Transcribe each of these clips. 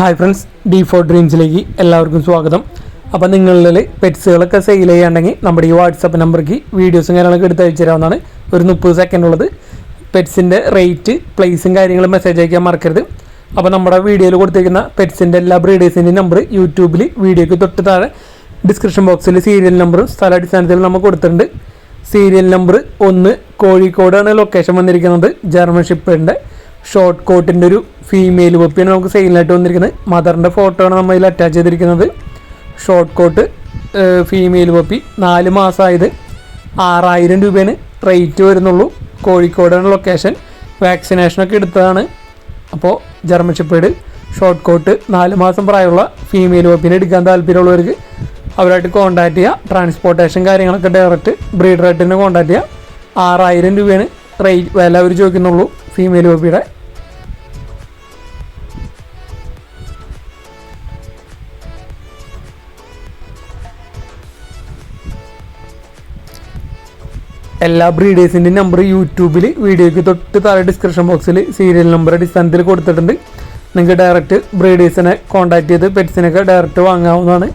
Hi friends, D4 ഡ്രീംസിലേക്ക് എല്ലാവർക്കും സ്വാഗതം. അപ്പോൾ നിങ്ങളിൽ പെറ്റ്സുകളൊക്കെ സെയിൽ ചെയ്യാണ്ടെങ്കിൽ നമ്മുടെ ഈ വാട്സപ്പ് നമ്പർക്ക് വീഡിയോസും കാര്യങ്ങളൊക്കെ എടുത്ത് അയച്ചു തരാവുന്നതാണ്. ഒരു 30 സെക്കൻഡ് ഉള്ളത്. പെറ്റ്സിൻ്റെ റേറ്റ്, പ്ലേസും കാര്യങ്ങളും മെസ്സേജ് അയക്കാൻ മറക്കരുത്. അപ്പോൾ നമ്മുടെ വീഡിയോയിൽ കൊടുത്തിരിക്കുന്ന പെറ്റ്സിൻ്റെ എല്ലാ ബ്രീഡേഴ്സിൻ്റെയും നമ്പർ യൂട്യൂബിൽ വീഡിയോയ്ക്ക് തൊട്ട് താഴെ ഡിസ്ക്രിപ്ഷൻ ബോക്സിൽ സീരിയൽ നമ്പറും സ്ഥലാടിസ്ഥാനത്തിൽ നമ്മൾ കൊടുത്തിട്ടുണ്ട്. സീരിയൽ നമ്പർ 1 കോഴിക്കോടാണ് ലൊക്കേഷൻ വന്നിരിക്കുന്നത്. ജർമ്മൻ ഷിപ്പറിൻ്റെ ഷോർട്ട് കോട്ടിൻ്റെ ഒരു ഫീമെയിൽ പപ്പിയാണ് നമുക്ക് സെയിലായിട്ട് വന്നിരിക്കുന്നത്. മദറിൻ്റെ ഫോട്ടോ ആണ് നമ്മൾ ഇതിൽ അറ്റാച്ച് ചെയ്തിരിക്കുന്നത്. ഷോർട്ട് കോട്ട് ഫീമെയിൽ പപ്പി, 4 മാസമായത്. 6000 രൂപയാണ് റേറ്റ് വരുന്നുള്ളൂ. കോഴിക്കോടാണ് ലൊക്കേഷൻ. വാക്സിനേഷനൊക്കെ എടുത്തതാണ്. അപ്പോൾ ജർമ്മൻ ഷിപ്പേർഡ് ഷോർട്ട് കോട്ട് 4 മാസം പ്രായമുള്ള ഫീമെയിൽ പപ്പിനെ എടുക്കാൻ താല്പര്യമുള്ളവർക്ക് അവരായിട്ട് കോൺടാക്ട് ചെയ്യുക. ട്രാൻസ്പോർട്ടേഷൻ കാര്യങ്ങളൊക്കെ ഡയറക്റ്റ് ബ്രീഡറായിട്ട് തന്നെ കോൺടാക്ട് ചെയ്യുക. 6000 രൂപയാണ് റേറ്റ് വില അവർ ചോദിക്കുന്നുള്ളൂ ഫീമെയിൽ പപ്പിയുടെ. എല്ലാ ബ്രീഡേഴ്സിൻ്റെയും നമ്പർ യൂട്യൂബിൽ വീഡിയോയ്ക്ക് തൊട്ട് താഴെ ഡിസ്ക്രിപ്ഷൻ ബോക്സിൽ സീരിയൽ നമ്പർ അടിസ്ഥാനത്തിൽ കൊടുത്തിട്ടുണ്ട്. നിങ്ങൾക്ക് ഡയറക്റ്റ് ബ്രീഡേഴ്സിനെ കോൺടാക്ട് ചെയ്ത് പെറ്റ്സിനൊക്കെ ഡയറക്റ്റ് വാങ്ങാവുന്നതാണ്.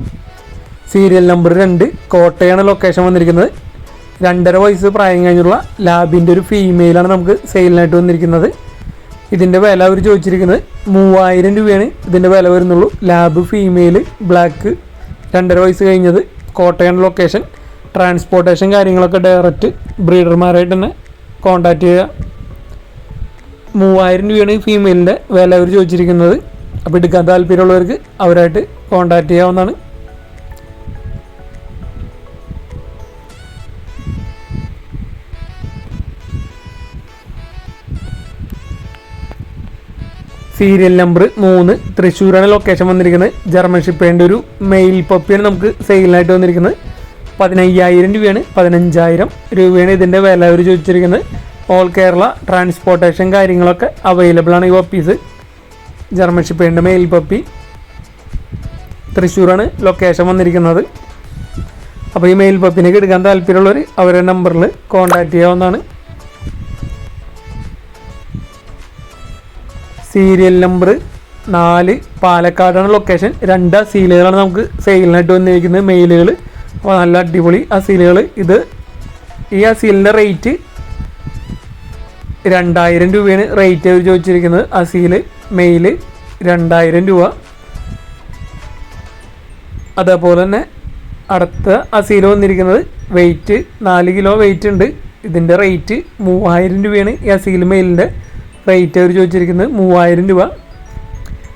സീരിയൽ നമ്പർ 2 കോട്ടയാണ് ലൊക്കേഷൻ വന്നിരിക്കുന്നത്. 2.5 വയസ്സ് പ്രായം കഴിഞ്ഞുള്ള ലാബിൻ്റെ ഒരു ഫീമെയിലാണ് നമുക്ക് സെയിലിനായിട്ട് വന്നിരിക്കുന്നത്. ഇതിൻ്റെ വില അവർ ചോദിച്ചിരിക്കുന്നത് 3000 രൂപയാണ് ഇതിൻ്റെ വില വരുന്നുള്ളൂ. ലാബ് ഫീമെയിൽ ബ്ലാക്ക് 2.5 വയസ്സ് കഴിഞ്ഞത്. കോട്ടയാണ് ലൊക്കേഷൻ. ട്രാൻസ്പോർട്ടേഷൻ കാര്യങ്ങളൊക്കെ ഡയറക്റ്റ് ബ്രീഡർമാരായിട്ട് തന്നെ കോൺടാക്ട് ചെയ്യുക. 3000 രൂപയാണ് ഈ ഫീമെയിലിൻ്റെ വില അവർ ചോദിച്ചിരിക്കുന്നത്. അപ്പോൾ എടുക്കാൻ താല്പര്യമുള്ളവർക്ക് അവരായിട്ട് കോൺടാക്ട് ചെയ്യാവുന്നതാണ്. സീരിയൽ നമ്പർ 3 തൃശ്ശൂരാണ് ലൊക്കേഷൻ വന്നിരിക്കുന്നത്. ജർമ്മൻ ഷിപ്പേൻ്റെ ഒരു മെയിൽ പപ്പിയാണ് നമുക്ക് സെയിലിനായിട്ട് വന്നിരിക്കുന്നത്. 15000 രൂപയാണ്. 15000 രൂപയാണ് ഇതിൻ്റെ വില അവർ ചോദിച്ചിരിക്കുന്നത്. ഓൾ കേരള ട്രാൻസ്പോർട്ടേഷൻ കാര്യങ്ങളൊക്കെ അവൈലബിൾ ആണ് ഈ പപ്പീസ്. ജർമ്മൻ ഷിപ്പേൻ്റെ മെയിൽ പപ്പി തൃശ്ശൂരാണ് ലൊക്കേഷൻ വന്നിരിക്കുന്നത്. അപ്പോൾ ഈ മെയിൽ പപ്പിനൊക്കെ എടുക്കാൻ താല്പര്യമുള്ളവർ അവരുടെ നമ്പറിൽ കോൺടാക്ട് ചെയ്യാവുന്നതാണ്. സീരിയൽ നമ്പർ 4 പാലക്കാടാണ് ലൊക്കേഷൻ. 2 അസീലുകളാണ് നമുക്ക് സെയിലിനായിട്ട് വന്നിരിക്കുന്നത്, മെയിലുകൾ. അപ്പോൾ നല്ല അടിപൊളി അസീലുകൾ. ഈ അസീലിൻ്റെ റേറ്റ് 2000 രൂപയാണ് റേറ്റ് അവർ ചോദിച്ചിരിക്കുന്നത്. അസീല് മെയില് 2000 രൂപ. അതേപോലെ തന്നെ അടുത്ത അസീല് വന്നിരിക്കുന്നത് വെയിറ്റ് 4 കിലോ വെയിറ്റ് ഉണ്ട്. ഇതിൻ്റെ റേറ്റ് 3000 രൂപയാണ്. ഈ അസീല് മെയിലിൻ്റെ റേറ്റ് അവർ ചോദിച്ചിരിക്കുന്നത് 3000 രൂപ.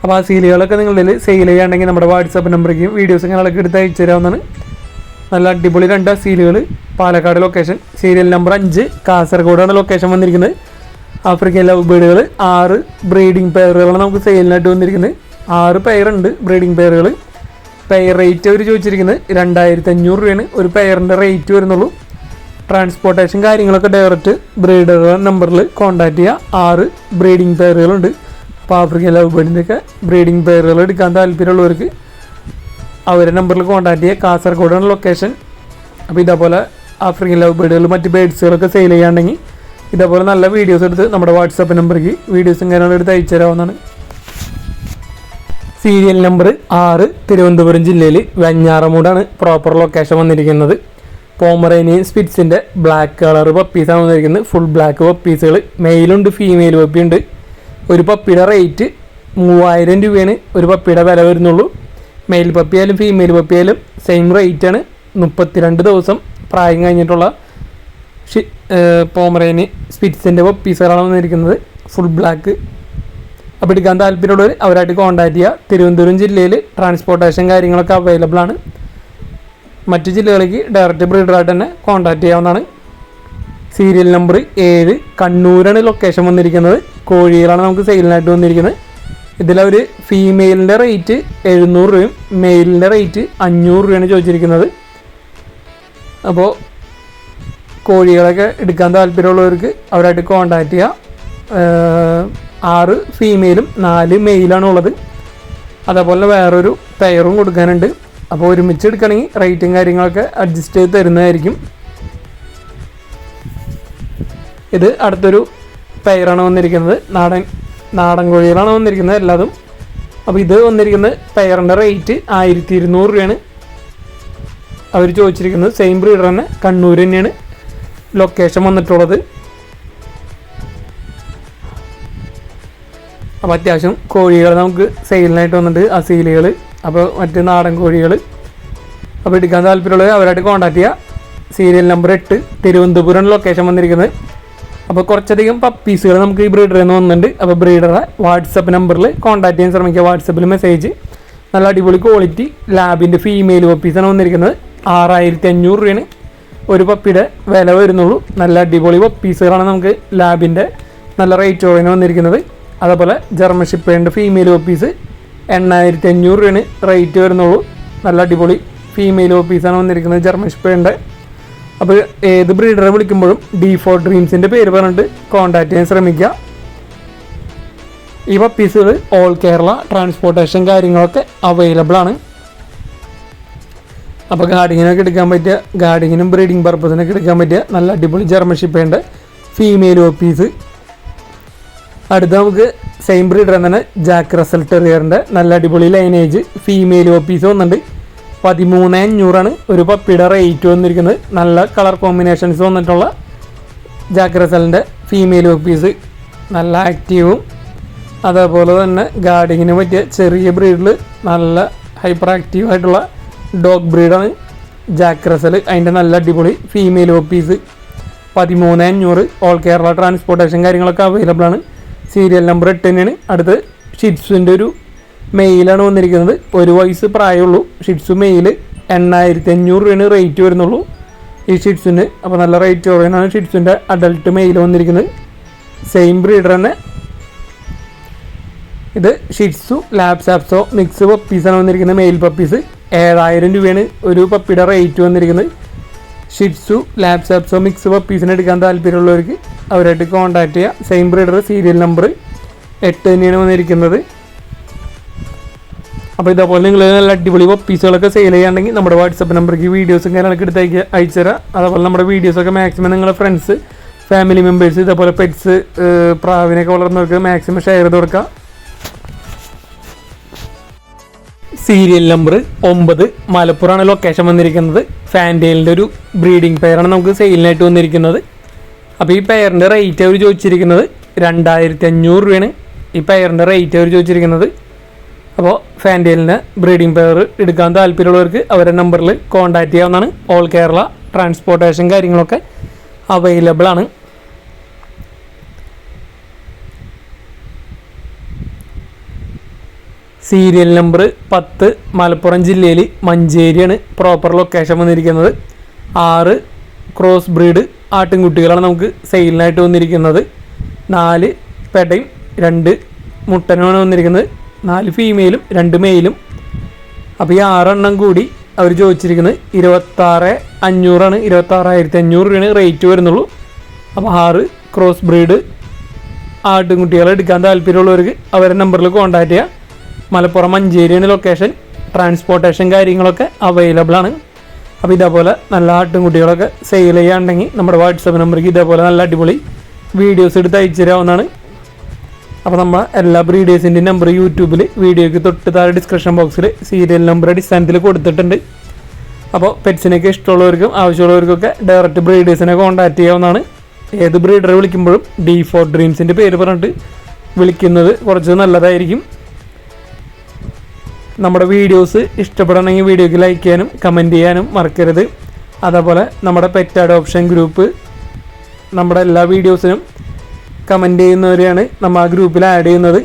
അപ്പോൾ ആ സീലുകളൊക്കെ നിങ്ങളുടെ സെയിൽ ചെയ്യുകയാണെങ്കിൽ നമ്മുടെ വാട്സാപ്പ് നമ്പറേക്ക് വീഡിയോസ് കാര്യങ്ങളൊക്കെ എടുത്ത് അയച്ചു തരാവുന്നതാണ്. നല്ല അടിപൊളി 2 സീലുകൾ. പാലക്കാട് ലൊക്കേഷൻ. സീരിയൽ നമ്പർ 5 കാസർഗോഡാണ് ലൊക്കേഷൻ വന്നിരിക്കുന്നത്. ആഫ്രിക്കൻ ലവ് ബേഡുകൾ 6 ബ്രീഡിംഗ് പെയറുകളാണ് നമുക്ക് സെയിലിനായിട്ട് വന്നിരിക്കുന്നത്. 6 പെയറുണ്ട് ബ്രീഡിംഗ് പെയറുകൾ. പെയർ റേറ്റ് അവർ ചോദിച്ചിരിക്കുന്നത് 2500 രൂപയാണ് ഒരു പെയറിൻ്റെ റേറ്റ് വരുന്നുള്ളൂ. ട്രാൻസ്പോർട്ടേഷൻ കാര്യങ്ങളൊക്കെ ഡയറക്റ്റ് ബ്രീഡർ നമ്പറിൽ കോൺടാക്ട് ചെയ്യുക. 6 ബ്രീഡിംഗ് പെയറുകളുണ്ട്. അപ്പോൾ ആഫ്രിക്കൻ ലവ് ബേഡിൻ്റെയൊക്കെ ബ്രീഡിംഗ് പെയറുകൾ എടുക്കാൻ താല്പര്യമുള്ളവർക്ക് അവരുടെ നമ്പറിൽ കോൺടാക്ട് ചെയ്യുക. കാസർഗോഡാണ് ലൊക്കേഷൻ. അപ്പോൾ ഇതേപോലെ ആഫ്രിക്കൻ ലവ് ബേഡുകൾ മറ്റ് ബേഡ്സുകളൊക്കെ സെയിൽ ചെയ്യാണ്ടെങ്കിൽ ഇതേപോലെ നല്ല വീഡിയോസ് എടുത്ത് നമ്മുടെ വാട്സാപ്പ് നമ്പറിലേക്ക് വീഡിയോസും കാര്യങ്ങളും എടുത്ത് അയച്ചു തരാവുന്നതാണ്. സീരിയൽ നമ്പർ 6 തിരുവനന്തപുരം ജില്ലയിൽ വെഞ്ഞാറമൂടാണ് പ്രോപ്പർ ലൊക്കേഷൻ വന്നിരിക്കുന്നത്. പോമറേനിയൻ സ്പിറ്റ്സിൻ്റെ ബ്ലാക്ക് കളർ പപ്പീസാണ് വന്നിരിക്കുന്നത്. ഫുൾ ബ്ലാക്ക് പപ്പീസുകൾ. മെയിലുണ്ട് ഫീമെയിൽ പപ്പിയുണ്ട്. ഒരു പപ്പിയുടെ റേറ്റ് 3000 രൂപയാണ് ഒരു പപ്പിയുടെ വില വരുന്നുള്ളൂ. മെയിൽ പപ്പിയായാലും ഫീമെയിൽ പപ്പിയായാലും സെയിം റേറ്റാണ്. 32 ദിവസം പ്രായം കഴിഞ്ഞിട്ടുള്ള പോമറേനിയൻ സ്പിറ്റ്സിൻ്റെ പപ്പീസുകളാണ് വന്നിരിക്കുന്നത്. Full black. അപ്പോൾ എടുക്കാൻ താല്പര്യമുള്ളവർ അവരായിട്ട് കോൺടാക്ട് ചെയ്യുക. തിരുവനന്തപുരം ജില്ലയിൽ ട്രാൻസ്പോർട്ടേഷൻ കാര്യങ്ങളൊക്കെ അവൈലബിൾ ആണ്. മറ്റ് ജില്ലകളിലേക്ക് ഡയറക്റ്റ് ബ്രീഡറായിട്ട് തന്നെ കോൺടാക്ട് ചെയ്യാവുന്നതാണ്. സീരിയൽ നമ്പർ 7 കണ്ണൂരാണ് ലൊക്കേഷൻ വന്നിരിക്കുന്നത്. കോഴികളാണ് നമുക്ക് സെയിലിനായിട്ട് വന്നിരിക്കുന്നത്. ഇതിലവർ ഫീമെയിലിൻ്റെ റേറ്റ് 700 രൂപയും മെയിലിൻ്റെ റേറ്റ് 500 രൂപയാണ് ചോദിച്ചിരിക്കുന്നത്. അപ്പോൾ കോഴികളൊക്കെ എടുക്കാൻ താല്പര്യമുള്ളവർക്ക് അവരായിട്ട് കോൺടാക്ട് ചെയ്യുക. 6 ഫീമെയിലും 4 മെയിലാണ് ഉള്ളത്. അതേപോലെ വേറൊരു പെയറും കൊടുക്കാനുണ്ട്. അപ്പോൾ ഒരുമിച്ച് എടുക്കുകയാണെങ്കിൽ റേറ്റും കാര്യങ്ങളൊക്കെ അഡ്ജസ്റ്റ് ചെയ്ത് തരുന്നതായിരിക്കും. ഇത് അടുത്തൊരു പെയറാണ് വന്നിരിക്കുന്നത്. നാടൻ കോഴികളാണ് വന്നിരിക്കുന്നത്. എല്ലാതും അപ്പോൾ ഇത് വന്നിരിക്കുന്നത് പെയറിൻ്റെ റേറ്റ് 1200 രൂപയാണ് അവർ ചോദിച്ചിരിക്കുന്നത്. സെയിം ബ്രീഡർ തന്നെ, കണ്ണൂർ തന്നെയാണ് ലൊക്കേഷൻ വന്നിട്ടുള്ളത്. അപ്പോൾ അത്യാവശ്യം കോഴികൾ നമുക്ക് സെയിലിനായിട്ട് വന്നിട്ട് അസീലുകൾ, അപ്പോൾ മറ്റ് നാടൻ കോഴികൾ. അപ്പോൾ എടുക്കാൻ താല്പര്യമുള്ളത് അവരായിട്ട് കോൺടാക്ട് ചെയ്യുക. സീരിയൽ നമ്പർ 8, തിരുവനന്തപുരം ലൊക്കേഷൻ വന്നിരിക്കുന്നത്. അപ്പോൾ കുറച്ചധികം പപ്പീസുകൾ നമുക്ക് ഈ ബ്രീഡറിൽ നിന്ന് വന്നിട്ടുണ്ട്. അപ്പോൾ ബ്രീഡറെ വാട്സപ്പ് നമ്പറിൽ കോൺടാക്ട് ചെയ്യാൻ ശ്രമിക്കുക. വാട്സപ്പിൽ മെസ്സേജ്. നല്ല അടിപൊളി ക്വാളിറ്റി ലാബിൻ്റെ ഫീമെയിൽ പപ്പീസാണ് വന്നിരിക്കുന്നത്. 6500 രൂപയാണ് ഒരു പപ്പിയുടെ വില വരുന്നുള്ളൂ. നല്ല അടിപൊളി പപ്പീസുകളാണ് നമുക്ക് ലാബിൻ്റെ നല്ല റേറ്റ് ഓറിന് വന്നിരിക്കുന്നത്. അതേപോലെ ജർമ്മൻ ഷിപ്പേൻ്റെ ഫീമെയിൽ പപ്പീസ് 8500 രൂപയാണ് റേറ്റ് വരുന്നുള്ളൂ. നല്ല അടിപൊളി ഫീമെയിൽ പപ്പീസാണ് വന്നിരിക്കുന്നത് ജർമ്മൻ ഷിപ്പേൻ്റെ. അപ്പോൾ ഏത് ബ്രീഡറെ വിളിക്കുമ്പോഴും D4 ഡ്രീംസിൻ്റെ പേര് പറഞ്ഞിട്ട് കോൺടാക്ട് ചെയ്യാൻ ശ്രമിക്കുക. ഈ പപ്പീസുകൾ ഓൾ കേരള ട്രാൻസ്പോർട്ടേഷൻ കാര്യങ്ങളൊക്കെ അവൈലബിൾ ആണ്. അപ്പോൾ ഗാർഡിങ്ങിനൊക്കെ എടുക്കാൻ പറ്റിയ, ഗാർഡിങ്ങിനും ബ്രീഡിങ് പർപ്പസിനൊക്കെ എടുക്കാൻ പറ്റിയ നല്ല അടിപൊളി ജർമ്മൻ ഷിപ്പേൻ്റെ ഫീമെയിൽ പപ്പീസ്. അടുത്ത നമുക്ക് സെയിം ബ്രീഡർ തന്നെ ജാക്ക് റസൽ ടെറിയറിൻ്റെ നല്ല അടിപൊളി ലൈനേജ് ഫീമെയിൽ പപ്പീസ് വന്നിട്ടുണ്ട്. 13,500 ഒരു പപ്പിയുടെ റേറ്റ് വന്നിരിക്കുന്നത്. നല്ല കളർ കോമ്പിനേഷൻസ് വന്നിട്ടുള്ള ജാക്ക് റസലിൻ്റെ ഫീമെയിൽ പപ്പീസ്. നല്ല ആക്റ്റീവും അതേപോലെ തന്നെ ഗാർഡിങ്ങിന് പറ്റിയ ചെറിയ ബ്രീഡിൽ നല്ല ഹൈപ്പർ ആക്റ്റീവായിട്ടുള്ള ഡോഗ് ബ്രീഡാണ് ജാക്ക് റസൽ. അതിൻ്റെ നല്ല അടിപൊളി female puppies 13,500. All Kerala transportation കാര്യങ്ങളൊക്കെ അവൈലബിൾ ആണ്. സീരിയൽ നമ്പർ 8 തന്നെയാണ്. അടുത്ത് ഷിറ്റ്സുവിൻ്റെ ഒരു മെയിലാണ് വന്നിരിക്കുന്നത്. 1 വയസ്സ് പ്രായമുള്ളൂ ഷിറ്റ്സു മെയിൽ. 8500 രൂപയാണ് റേറ്റ് വരുന്നുള്ളൂ ഈ ഷിറ്റ്സിന്. അപ്പോൾ നല്ല റേറ്റ് കുറവാണ് ഷിറ്റ്സിൻ്റെ അഡൽട്ട് മെയിൽ വന്നിരിക്കുന്നത്. സെയിം ബ്രീഡർ തന്നെ. ഇത് ഷിറ്റ്സു ലാബ്സാപ്സോ മിക്സ് പപ്പീസാണ് വന്നിരിക്കുന്നത്. മെയിൽ പപ്പീസ് 7000 രൂപയാണ് ഒരു പപ്പിയുടെ റേറ്റ് വന്നിരിക്കുന്നത്. ഷിറ്റ്സു ലാബ്സാപ്സോ മിക്സ് പപ്പീസിന് എടുക്കാൻ താല്പര്യമുള്ളവർക്ക് അവരായിട്ട് കോൺടാക്ട് ചെയ്യുക. സെയിം ബ്രീഡർ സീരിയൽ നമ്പർ 8 തന്നെയാണ് വന്നിരിക്കുന്നത്. അപ്പോൾ ഇതേപോലെ നിങ്ങൾ നല്ല അടിപൊളി പപ്പീസുകളൊക്കെ സെയിൽ ചെയ്യാണ്ടെങ്കിൽ നമ്മുടെ വാട്സപ്പ് നമ്പർക്ക് വീഡിയോസും കാര്യങ്ങളൊക്കെ എടുത്ത് അയച്ചുതരാം. അതേപോലെ നമ്മുടെ വീഡിയോസൊക്കെ മാക്സിമം നിങ്ങളുടെ ഫ്രണ്ട്സ്, ഫാമിലി മെമ്പേഴ്സ്, ഇതേപോലെ പെറ്റ്സ്, പ്രാവിനൊക്കെ വളർന്നവർക്ക് മാക്സിമം ഷെയർ ചെയ്ത് കൊടുക്കുക. സീരിയൽ നമ്പർ 9 മലപ്പുറമാണ് ലൊക്കേഷൻ വന്നിരിക്കുന്നത്. ഫാൻറ്റെയിലിൻ്റെ ഒരു ബ്രീഡിംഗ് പെയറാണ് നമുക്ക് സെയിലിനായിട്ട് വന്നിരിക്കുന്നത്. അപ്പോൾ ഈ പെയറിൻ്റെ റേറ്റ് അവർ ചോദിച്ചിരിക്കുന്നത് 2500 രൂപയാണ് ഈ പെയറിൻ്റെ റേറ്റ് അവർ ചോദിച്ചിരിക്കുന്നത്. അപ്പോൾ ഫാൻറ്റെയിലിന് ബ്രീഡിംഗ് പെയർ എടുക്കാൻ താല്പര്യമുള്ളവർക്ക് അവരുടെ നമ്പറിൽ കോൺടാക്ട് ചെയ്യാവുന്നതാണ്. ഓൾ കേരള ട്രാൻസ്പോർട്ടേഷൻ കാര്യങ്ങളൊക്കെ അവൈലബിൾ ആണ്. സീരിയൽ നമ്പർ 10 മലപ്പുറം ജില്ലയിൽ മഞ്ചേരിയാണ് പ്രോപ്പർ ലൊക്കേഷൻ വന്നിരിക്കുന്നത്. 6 ക്രോസ് ബ്രീഡ് ആട്ടിൻകുട്ടികളാണ് നമുക്ക് സെയിലിനായിട്ട് വന്നിരിക്കുന്നത്. 4 പെടയും 2 മുട്ടനുമാണ് വന്നിരിക്കുന്നത്. 4 ഫീമെയിലും 2 മെയിലും. അപ്പോൾ ഈ 6 എണ്ണം കൂടി അവർ ചോദിച്ചിരിക്കുന്നത് 26,500 26,500 രൂപയാണ് റേറ്റ് വരുന്നുള്ളൂ. അപ്പോൾ 6 ക്രോസ് ബ്രീഡ് ആട്ടിൻകുട്ടികളെ എടുക്കാൻ താല്പര്യമുള്ളവർക്ക് അവരുടെ നമ്പറിൽ കോൺടാക്ട് ചെയ്യുക. മലപ്പുറം മഞ്ചേരിയാണ് ലൊക്കേഷൻ. ട്രാൻസ്പോർട്ടേഷൻ കാര്യങ്ങളൊക്കെ അവൈലബിൾ ആണ്. അപ്പോൾ ഇതേപോലെ നല്ല ആട്ടിൻകുട്ടികളൊക്കെ സെയിൽ ചെയ്യാണ്ടെങ്കിൽ നമ്മുടെ വാട്സപ്പ് നമ്പർക്ക് ഇതേപോലെ നല്ല അടിപൊളി വീഡിയോസ് എടുത്ത് അയച്ചു തരാവുന്നതാണ്. അപ്പോൾ നമ്മൾ എല്ലാ ബ്രീഡേഴ്സിൻ്റെയും നമ്പർ യൂട്യൂബിൽ വീഡിയോയ്ക്ക് തൊട്ട് താഴെ ഡിസ്ക്രിപ്ഷൻ ബോക്സിൽ സീരിയൽ നമ്പർ അടിസ്ഥാനത്തിൽ കൊടുത്തിട്ടുണ്ട്. അപ്പോൾ പെറ്റ്സിനൊക്കെ ഇഷ്ടമുള്ളവർക്കും ആവശ്യമുള്ളവർക്കൊക്കെ ഡയറക്റ്റ് ബ്രീഡേഴ്സിനെ കോൺടാക്ട് ചെയ്യാവുന്നതാണ്. ഏത് ബ്രീഡറെ വിളിക്കുമ്പോഴും D4 ഡ്രീംസിൻ്റെ പേര് പറഞ്ഞിട്ട് വിളിക്കുന്നത് കുറച്ച് നല്ലതായിരിക്കും. നമ്മുടെ വീഡിയോസ് ഇഷ്ടപ്പെടണമെങ്കിൽ വീഡിയോയ്ക്ക് ലൈക്ക് ചെയ്യാനും കമൻറ്റ് ചെയ്യാനും മറക്കരുത്. അതേപോലെ നമ്മുടെ പെറ്റ് അഡോപ്ഷൻ ഗ്രൂപ്പ്, നമ്മുടെ എല്ലാ വീഡിയോസിനും കമൻറ്റ് ചെയ്യുന്നവരെയാണ് നമ്മൾ ആ ഗ്രൂപ്പിൽ ആഡ് ചെയ്യുന്നത്.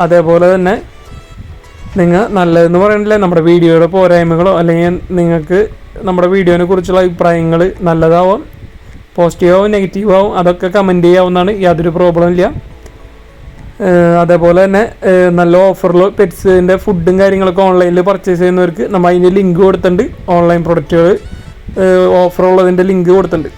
അതേപോലെ തന്നെ നിങ്ങൾ നല്ലതെന്ന് പറയണില്ല, നമ്മുടെ വീഡിയോയുടെ പോരായ്മകളോ അല്ലെങ്കിൽ നിങ്ങൾക്ക് നമ്മുടെ വീഡിയോനെ കുറിച്ചുള്ള അഭിപ്രായങ്ങൾ നല്ലതാവും, പോസിറ്റീവാവും നെഗറ്റീവാവും, അതൊക്കെ കമൻറ്റ് ചെയ്യാവുന്നതാണ്. യാതൊരു പ്രോബ്ലം ഇല്ല. അതേപോലെ തന്നെ നല്ല ഓഫറിൽ പെറ്റ്സിൻ്റെ ഫുഡും കാര്യങ്ങളൊക്കെ ഓൺലൈനിൽ പർച്ചേസ് ചെയ്യുന്നവർക്ക് നമ്മൾ അതിൻ്റെ ലിങ്ക് കൊടുത്തിട്ടുണ്ട്. ഓൺലൈൻ പ്രൊഡക്റ്റുകൾ ഓഫറുള്ളതിൻ്റെ ലിങ്ക് കൊടുത്തിട്ടുണ്ട്.